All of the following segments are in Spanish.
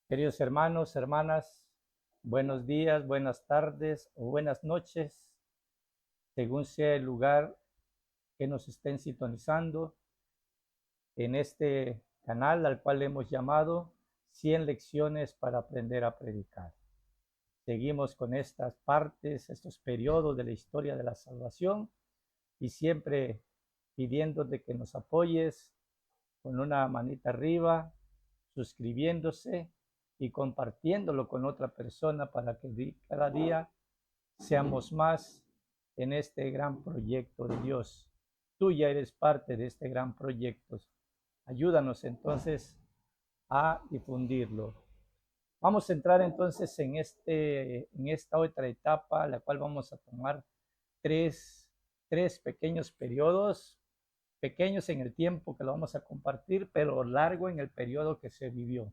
Queridos hermanos, hermanas, buenos días, buenas tardes o buenas noches, según sea el lugar que nos estén sintonizando en este canal al cual hemos llamado 100 lecciones para aprender a predicar. Seguimos con estas partes, estos periodos de la historia de la salvación y siempre pidiéndote que nos apoyes con una manita arriba, suscribiéndose y compartiéndolo con otra persona para que cada día seamos más en este gran proyecto de Dios. Tú ya eres parte de este gran proyecto. Ayúdanos entonces a difundirlo. Vamos a entrar entonces en esta otra etapa, la cual vamos a tomar tres, tres pequeños periodos, pequeños en el tiempo que lo vamos a compartir, pero largo en el periodo que se vivió.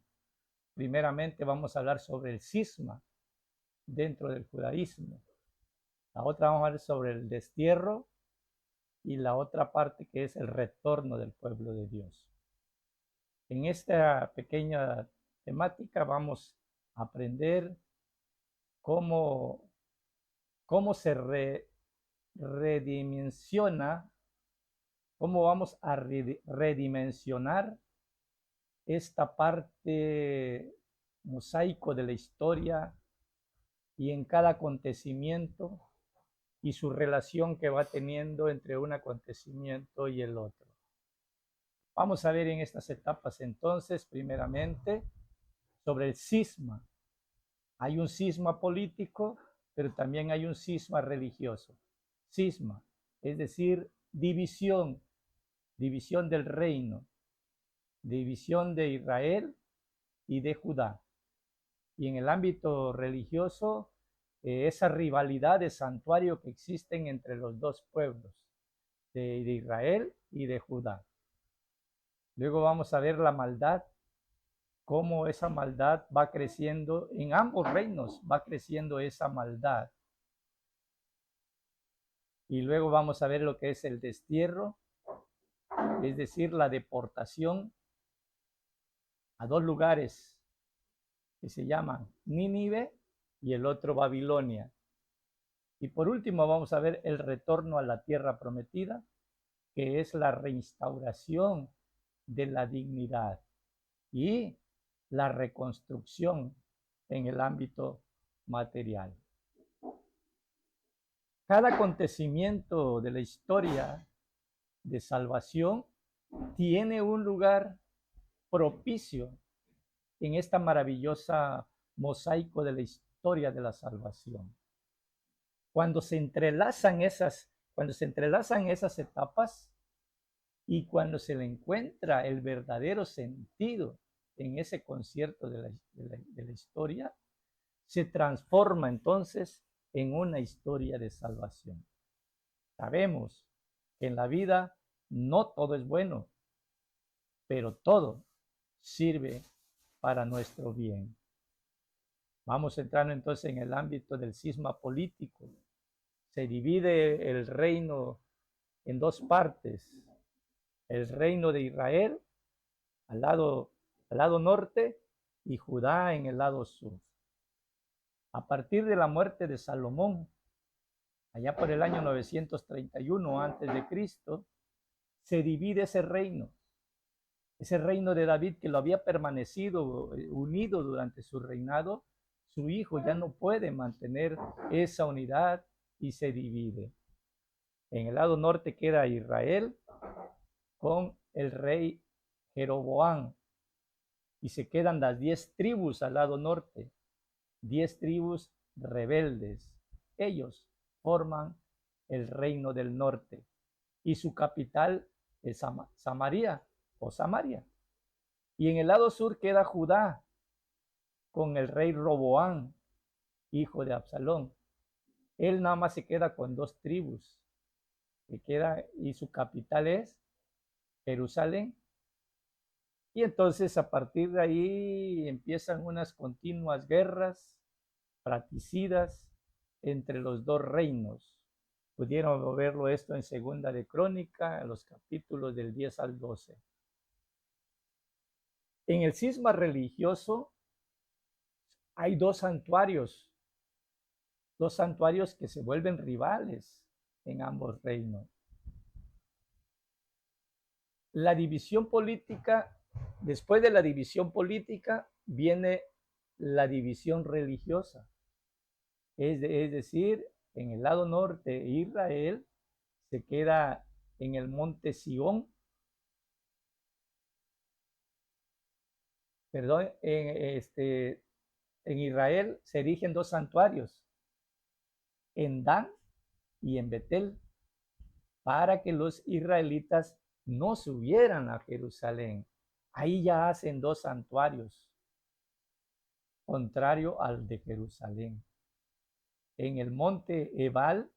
Primeramente vamos a hablar sobre el cisma dentro del judaísmo. La otra vamos a hablar sobre el destierro y la otra parte que es el retorno del pueblo de Dios. En esta pequeña temática vamos a aprender cómo, cómo se redimensiona, cómo vamos a redimensionar esta parte mosaico de la historia y en cada acontecimiento y su relación que va teniendo entre un acontecimiento y el otro. Vamos a ver en estas etapas entonces, primeramente, sobre el cisma. Hay un cisma político, pero también hay un cisma religioso. Cisma, es decir, división, división del reino, división de Israel y de Judá. Y en el ámbito religioso, esa rivalidad de santuario que existen entre los dos pueblos, de Israel y de Judá. Luego vamos a ver la maldad, cómo esa maldad va creciendo en ambos reinos, va creciendo esa maldad. Y luego vamos a ver lo que es el destierro, es decir, la deportación a dos lugares que se llaman Nínive y el otro Babilonia. Y por último vamos a ver el retorno a la tierra prometida, que es la reinstauración de la dignidad y la reconstrucción en el ámbito material. Cada acontecimiento de la historia de salvación tiene un lugar propicio en esta maravillosa mosaico de la historia de la salvación. Cuando se entrelazan esas etapas y cuando se le encuentra el verdadero sentido en ese concierto de la historia, se transforma entonces en una historia de salvación. Sabemos que en la vida no todo es bueno, pero todo sirve para nuestro bien. Vamos entrando entonces en el ámbito del cisma político. Se divide el reino en dos partes. El reino de Israel al lado norte y Judá en el lado sur. A partir de la muerte de Salomón, allá por el año 931 antes de Cristo, se divide ese reino de David que lo había permanecido unido durante su reinado. Su hijo ya no puede mantener esa unidad y se divide. En el lado norte queda Israel con el rey Jeroboam y se quedan las 10 tribus al lado norte, 10 tribus rebeldes. Ellos forman el reino del norte y su capital es Samaria o Samaria. Y en el lado sur queda Judá con el rey Roboam, hijo de Absalón. Él nada más se queda con dos tribus que queda y su capital es Jerusalén. Y entonces a partir de ahí empiezan unas continuas guerras fratricidas entre los dos reinos. Pudieron verlo esto en Segunda de Crónica, en los capítulos del 10 al 12. En el cisma religioso, hay dos santuarios que se vuelven rivales en ambos reinos. La división política, después de la división política, viene la división religiosa. Es decir, en el lado norte, Israel se queda en el monte Sión, perdón, en Israel se erigen dos santuarios, en Dan y en Betel, para que los israelitas no subieran a Jerusalén. Ahí ya hacen dos santuarios, contrario al de Jerusalén. En el monte Ebal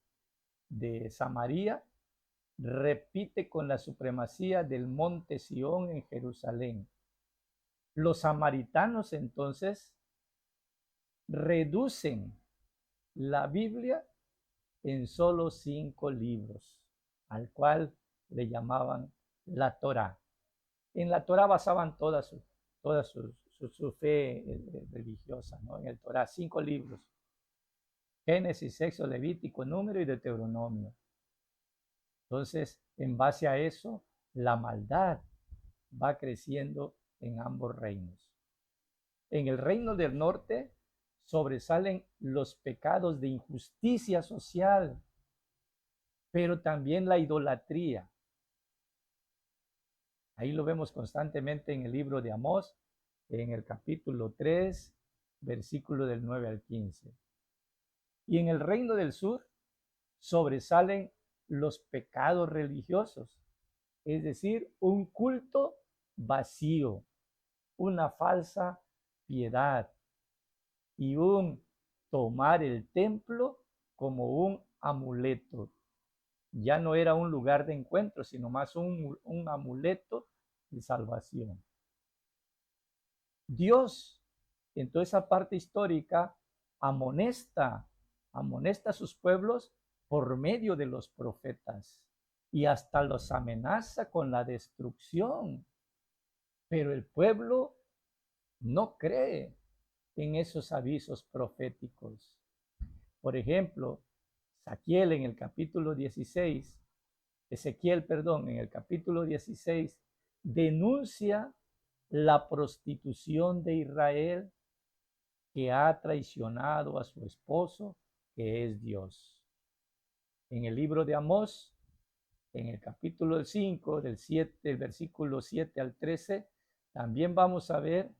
de Samaria, repite con la supremacía del monte Sión en Jerusalén. Los samaritanos entonces reducen la Biblia en solo 5 libros, al cual le llamaban la Torá. En la Torá basaban toda su fe religiosa, ¿no? En el Torá, 5 libros: Génesis, Éxodo, Levítico, Número y Deuteronomio. Entonces, en base a eso, la maldad va creciendo en ambos reinos. En el reino del norte sobresalen los pecados de injusticia social, pero también la idolatría. Ahí lo vemos constantemente en el libro de Amós, en el capítulo 3, versículo del 9 al 15. Y en el reino del sur sobresalen los pecados religiosos, es decir, un culto vacío, una falsa piedad y un tomar el templo como un amuleto. Ya no era un lugar de encuentro, sino más un amuleto de salvación. Dios, en toda esa parte histórica, amonesta a sus pueblos por medio de los profetas y hasta los amenaza con la destrucción. Pero el pueblo no cree en esos avisos proféticos. Por ejemplo, Ezequiel en el capítulo 16, en el capítulo 16, denuncia la prostitución de Israel, que ha traicionado a su esposo, que es Dios. En el libro de Amós, en el capítulo 5, del versículo 7 al 13, también vamos a ver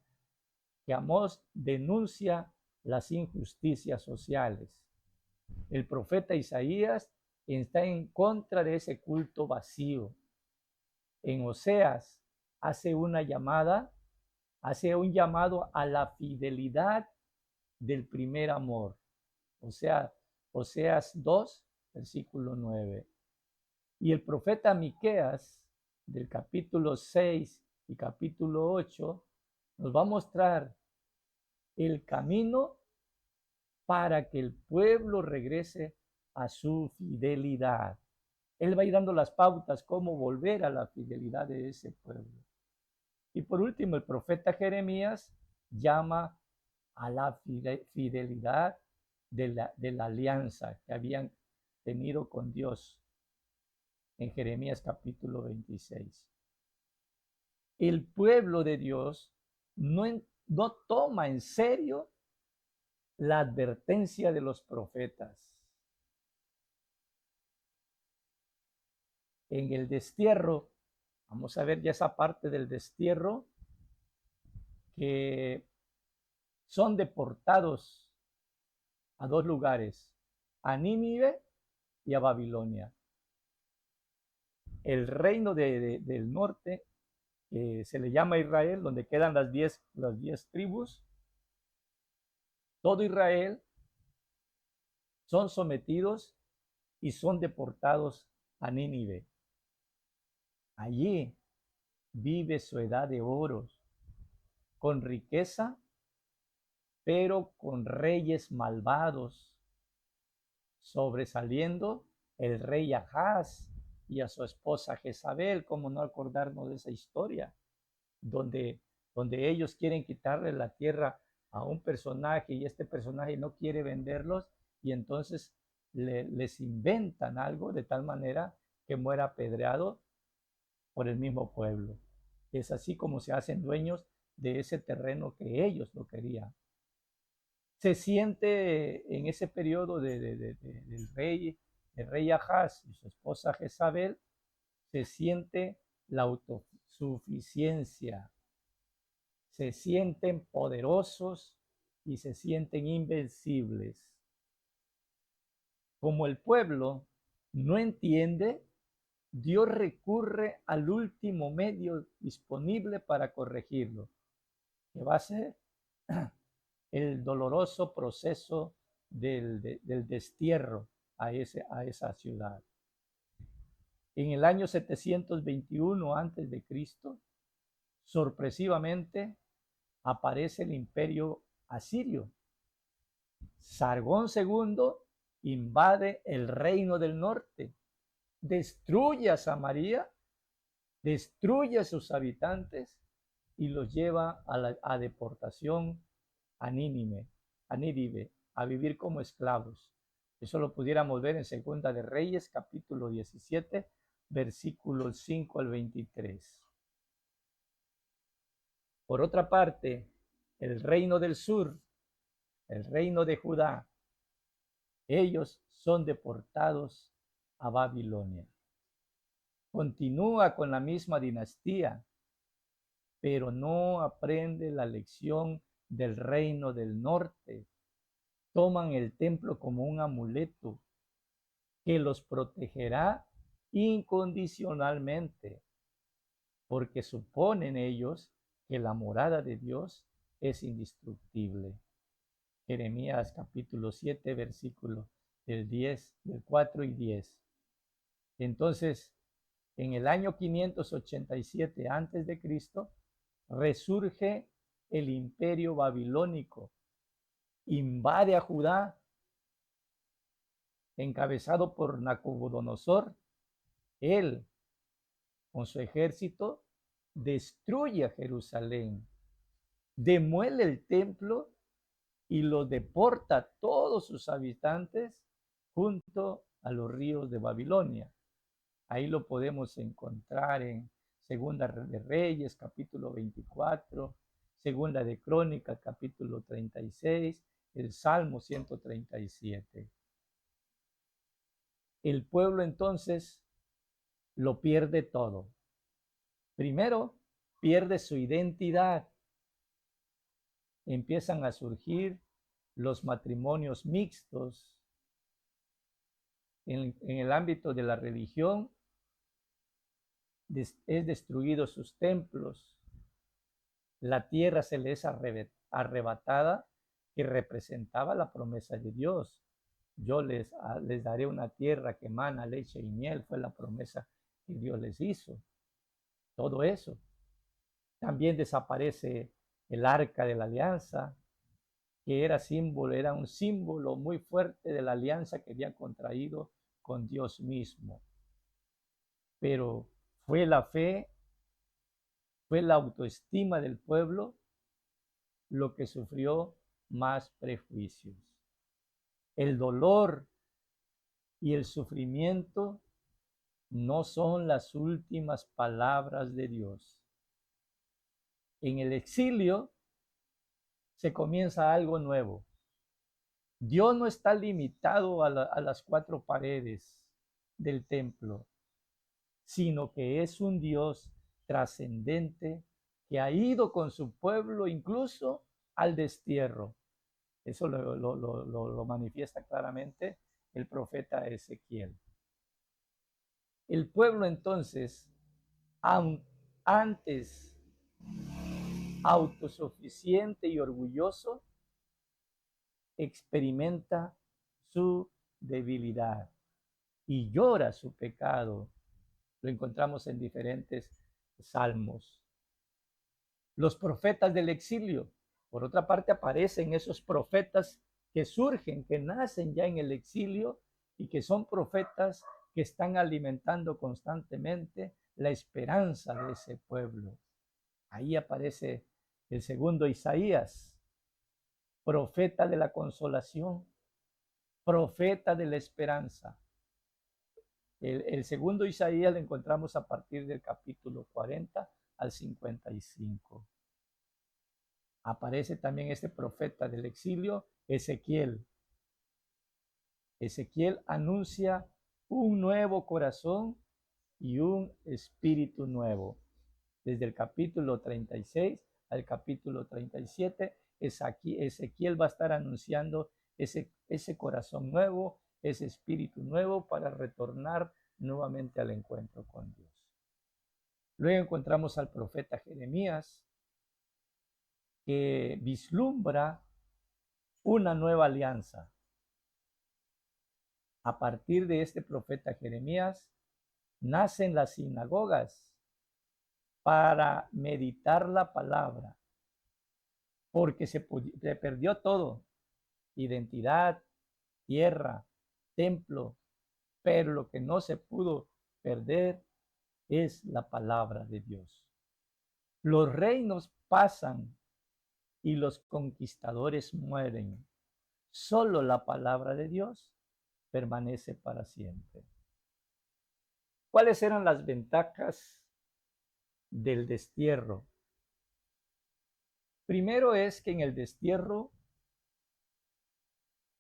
que Amós denuncia las injusticias sociales. El profeta Isaías está en contra de ese culto vacío. En Oseas hace un llamado a la fidelidad del primer amor. O sea, Oseas 2, versículo 9. Y el profeta Miqueas, del capítulo 6 y capítulo 8, nos va a mostrar el camino para que el pueblo regrese a su fidelidad. Él va a ir dando las pautas cómo volver a la fidelidad de ese pueblo. Y por último, el profeta Jeremías llama a la fidelidad de la alianza que habían tenido con Dios en Jeremías capítulo 26. El pueblo de Dios no toma en serio la advertencia de los profetas. En el destierro, vamos a ver ya esa parte del destierro, que son deportados a 2 lugares, a Nínive y a Babilonia. El reino del norte, se le llama Israel, donde quedan las 10 tribus. Todo Israel son sometidos y son deportados a Nínive. Allí vive su edad de oro, con riqueza, pero con reyes malvados, sobresaliendo el rey Ahaz y a su esposa Jezabel. ¿Cómo no acordarnos de esa historia? Donde ellos quieren quitarle la tierra a un personaje y este personaje no quiere venderlos y entonces les inventan algo de tal manera que muera apedreado por el mismo pueblo. Es así como se hacen dueños de ese terreno que ellos lo querían. Se siente en ese periodo del rey Ahaz y su esposa Jezabel, se siente la autosuficiencia, se sienten poderosos y se sienten invencibles. Como el pueblo no entiende, Dios recurre al último medio disponible para corregirlo, que va a ser el doloroso proceso del destierro a esa ciudad. En el año 721 antes de Cristo, sorpresivamente aparece el imperio asirio. Sargón II invade el reino del norte, destruye a Samaria, destruye a sus habitantes y los lleva a deportación a Nínive, a vivir como esclavos. Eso lo pudiéramos ver en Segunda de Reyes, capítulo 17, versículos 5 al 23. Por otra parte, el reino del sur, el reino de Judá, ellos son deportados a Babilonia. Continúa con la misma dinastía, pero no aprende la lección del reino del norte. Toman el templo como un amuleto que los protegerá incondicionalmente, porque suponen ellos que la morada de Dios es indestructible. Jeremías capítulo 7, versículo del 4 y 10. Entonces, en el año 587 antes de Cristo, resurge el imperio babilónico, invade a Judá, encabezado por Nabucodonosor. Él, con su ejército, destruye a Jerusalén, demuele el templo y lo deporta a todos sus habitantes junto a los ríos de Babilonia. Ahí lo podemos encontrar en Segunda de Reyes, capítulo 24, Segunda de Crónicas, capítulo 36, el Salmo 137. El pueblo entonces lo pierde todo. Primero, pierde su identidad. Empiezan a surgir los matrimonios mixtos. En el ámbito de la religión, es destruido sus templos. La tierra se les es arrebatada, que representaba la promesa de Dios. Yo les daré una tierra que emana leche y miel, fue la promesa que Dios les hizo. Todo eso. También desaparece el arca de la alianza, que era un símbolo muy fuerte de la alianza que había contraído con Dios mismo. Pero fue la fe, fue la autoestima del pueblo lo que sufrió más prejuicios. El dolor y el sufrimiento no son las últimas palabras de Dios. En el exilio se comienza algo nuevo. Dios no está limitado a las cuatro paredes del templo, sino que es un Dios trascendente que ha ido con su pueblo incluso al destierro. Eso lo manifiesta claramente el profeta Ezequiel. El pueblo entonces, antes autosuficiente y orgulloso, experimenta su debilidad y llora su pecado. Lo encontramos en diferentes salmos. Los profetas del exilio, por otra parte, aparecen esos profetas que surgen, que nacen ya en el exilio y que son profetas que están alimentando constantemente la esperanza de ese pueblo. Ahí aparece el segundo Isaías, profeta de la consolación, profeta de la esperanza. El segundo Isaías lo encontramos a partir del capítulo 40 al 55. Aparece también este profeta del exilio, Ezequiel. Ezequiel anuncia un nuevo corazón y un espíritu nuevo. Desde el capítulo 36 al capítulo 37, Ezequiel va a estar anunciando ese corazón nuevo, ese espíritu nuevo para retornar nuevamente al encuentro con Dios. Luego encontramos al profeta Jeremías, que vislumbra una nueva alianza. A partir de este profeta Jeremías, nacen las sinagogas para meditar la palabra, porque se perdió todo: identidad, tierra, templo, pero lo que no se pudo perder es la palabra de Dios. Los reinos pasan y los conquistadores mueren. Solo la palabra de Dios permanece para siempre. ¿Cuáles eran las ventajas del destierro? Primero es que en el destierro,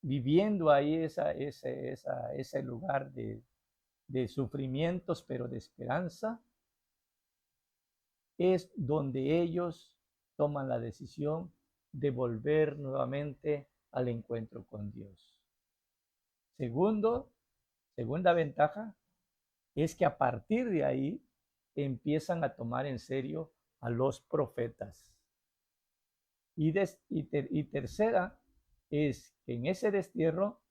viviendo ahí ese lugar de sufrimientos, pero de esperanza, es donde ellos toman la decisión de volver nuevamente al encuentro con Dios. Segunda ventaja es que a partir de ahí empiezan a tomar en serio a los profetas. Y tercera es que en ese destierro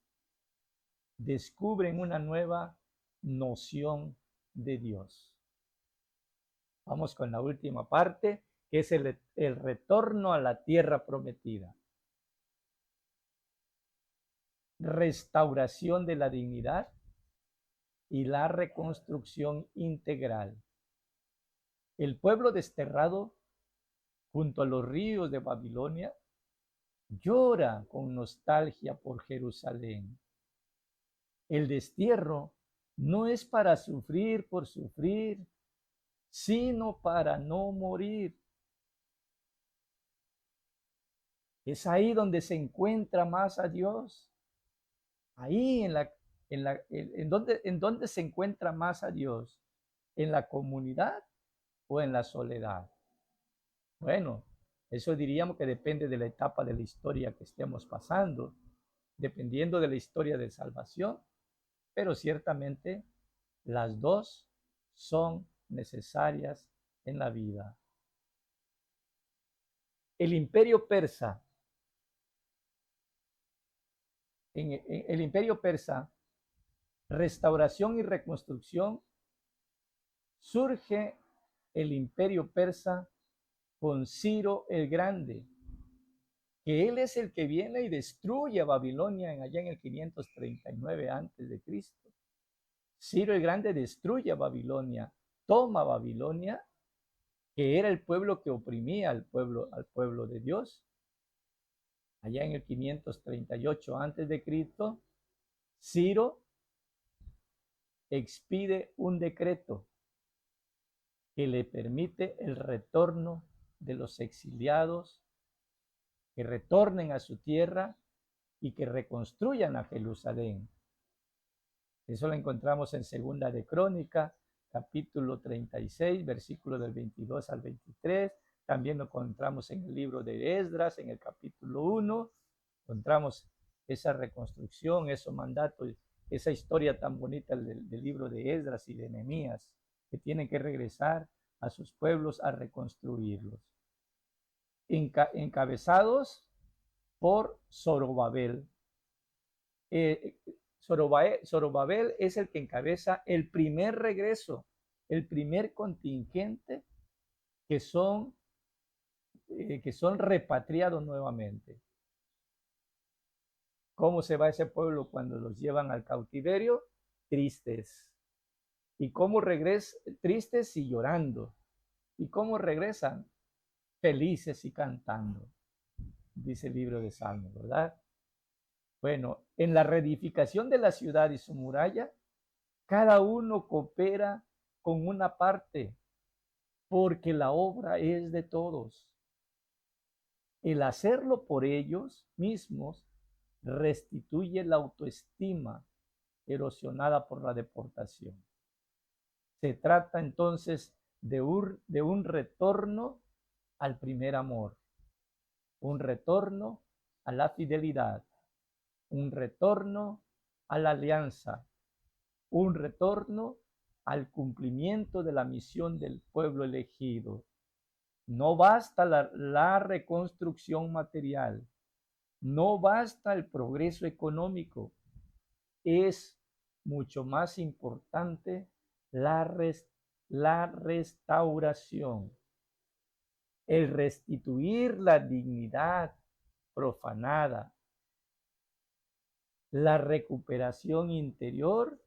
descubren una nueva noción de Dios. Vamos con la última parte, que es el retorno a la tierra prometida. Restauración de la dignidad y la reconstrucción integral. El pueblo desterrado junto a los ríos de Babilonia llora con nostalgia por Jerusalén. El destierro no es para sufrir por sufrir, sino para no morir. Es ahí donde se encuentra más a Dios. Ahí en donde se encuentra más a Dios, ¿en la comunidad o en la soledad? Bueno, eso diríamos que depende de la etapa de la historia que estemos pasando, dependiendo de la historia de salvación, pero ciertamente las dos son necesarias en la vida. El imperio persa, en el imperio persa, restauración y reconstrucción, surge el imperio persa con Ciro el Grande, que él es el que viene y destruye a Babilonia allá en el 539 a.C. Ciro el Grande destruye a Babilonia, toma Babilonia, que era el pueblo que oprimía al pueblo de Dios. Allá en el 538 a.C., Ciro expide un decreto que le permite el retorno de los exiliados, que retornen a su tierra y que reconstruyan a Jerusalén. Eso lo encontramos en Segunda de Crónica, capítulo 36, versículo del 22 al 23. También lo encontramos en el libro de Esdras, en el capítulo 1. Encontramos esa reconstrucción, esos mandatos, esa historia tan bonita del libro de Esdras y de Nehemías, que tienen que regresar a sus pueblos a reconstruirlos. Encabezados por Zorobabel. Zorobabel es el que encabeza el primer regreso, el primer contingente que son repatriados nuevamente. ¿Cómo se va ese pueblo cuando los llevan al cautiverio? Tristes. ¿Y cómo regresan? Tristes y llorando. ¿Y cómo regresan? Felices y cantando. dice el libro de Salmos, ¿verdad? Bueno, en la reedificación de la ciudad y su muralla, cada uno coopera con una parte, porque la obra es de todos. El hacerlo por ellos mismos restituye la autoestima erosionada por la deportación. Se trata entonces de un retorno al primer amor, un retorno a la fidelidad, un retorno a la alianza, un retorno al cumplimiento de la misión del pueblo elegido. No basta la reconstrucción material, no basta el progreso económico, es mucho más importante la restauración, el restituir la dignidad profanada, la recuperación interior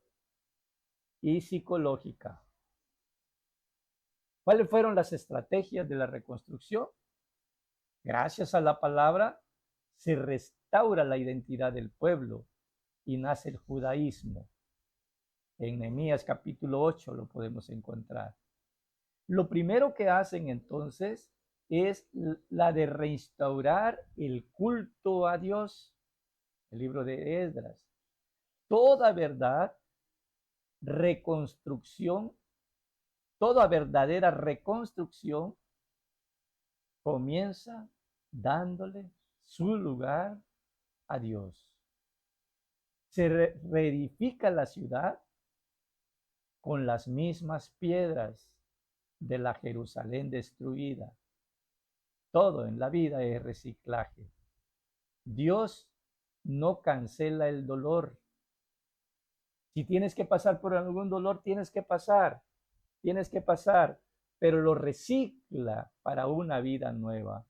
y psicológica. ¿Cuáles fueron las estrategias de la reconstrucción? Gracias a la palabra se restaura la identidad del pueblo y nace el judaísmo. En Nehemías capítulo 8 lo podemos encontrar. Lo primero que hacen entonces es la de restaurar el culto a Dios. El libro de Esdras. Toda verdad, reconstrucción, toda verdadera reconstrucción comienza dándole su lugar a Dios. Se reedifica la ciudad con las mismas piedras de la Jerusalén destruida. Todo en la vida es reciclaje. Dios no cancela el dolor. Si tienes que pasar por algún dolor, tienes que pasar, pero lo recicla para una vida nueva.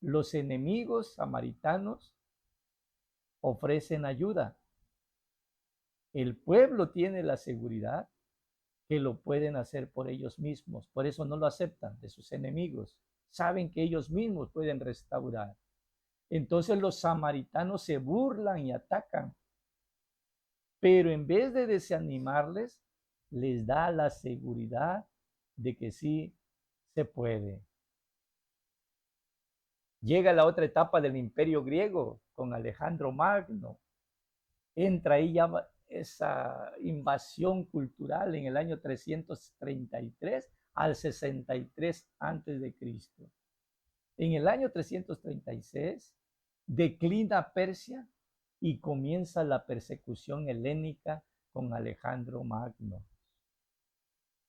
Los enemigos samaritanos ofrecen ayuda. El pueblo tiene la seguridad que lo pueden hacer por ellos mismos. Por eso no lo aceptan de sus enemigos. Saben que ellos mismos pueden restaurar. Entonces los samaritanos se burlan y atacan. Pero en vez de desanimarles, les da la seguridad de que sí se puede. Llega la otra etapa del imperio griego con Alejandro Magno. Entra ahí ya esa invasión cultural en el año 333 al 63 antes de Cristo. En el año 336 declina Persia y comienza la persecución helénica con Alejandro Magno.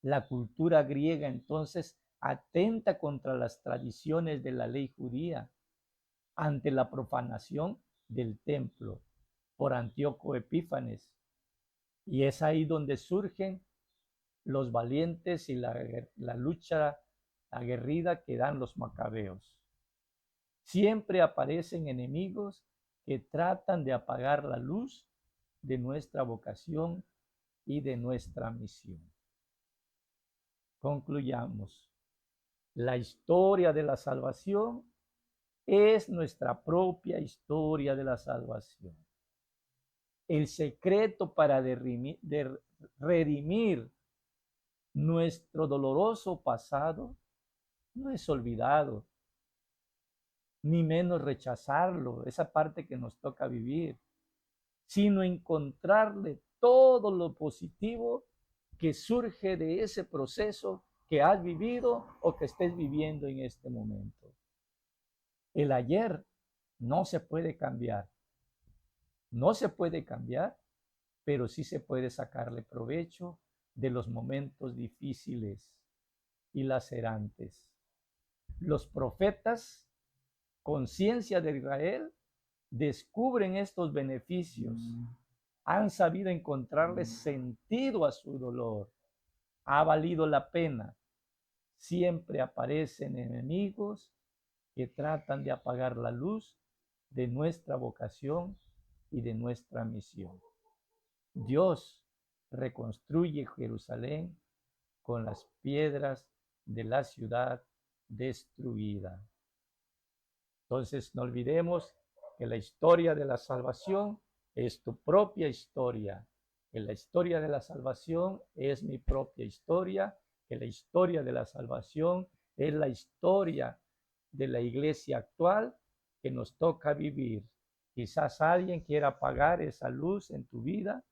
La cultura griega entonces atenta contra las tradiciones de la ley judía ante la profanación del templo por Antíoco Epífanes. Y es ahí donde surgen los valientes y la lucha aguerrida que dan los macabeos. Siempre aparecen enemigos que tratan de apagar la luz de nuestra vocación y de nuestra misión. Concluyamos. La historia de la salvación es nuestra propia historia de la salvación. El secreto para redimir nuestro doloroso pasado no es olvidado, ni menos rechazarlo, esa parte que nos toca vivir, sino encontrarle todo lo positivo que surge de ese proceso que has vivido o que estés viviendo en este momento. El ayer no se puede cambiar, pero sí se puede sacarle provecho de los momentos difíciles y lacerantes. Los profetas, conciencia de Israel, descubren estos beneficios, han sabido encontrarle sentido a su dolor, ha valido la pena. Siempre aparecen enemigos que tratan de apagar la luz de nuestra vocación y de nuestra misión. Dios reconstruye Jerusalén con las piedras de la ciudad destruida. Entonces, no olvidemos que la historia de la salvación es tu propia historia, que la historia de la salvación es mi propia historia, que la historia de la salvación es la historia de la iglesia actual que nos toca vivir. Quizás alguien quiera apagar esa luz en tu vida,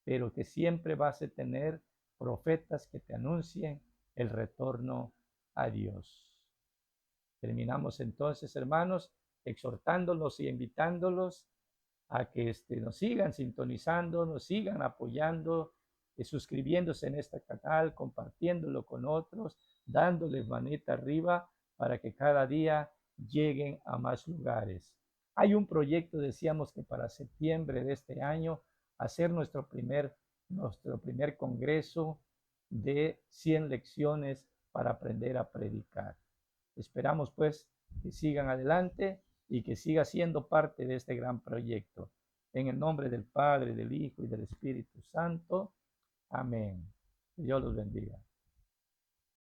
pero que siempre vas a tener profetas que te anuncien el retorno a Dios. Terminamos entonces, hermanos, exhortándolos y invitándolos a que nos sigan sintonizando, nos sigan apoyando, suscribiéndose en este canal, compartiéndolo con otros, dándoles manita arriba para que cada día lleguen a más lugares. Hay un proyecto, decíamos que para septiembre de este año, hacer nuestro primer congreso de 100 lecciones para aprender a predicar. Esperamos pues que sigan adelante y que siga siendo parte de este gran proyecto. En el nombre del Padre, del Hijo y del Espíritu Santo. Amén. Que Dios los bendiga.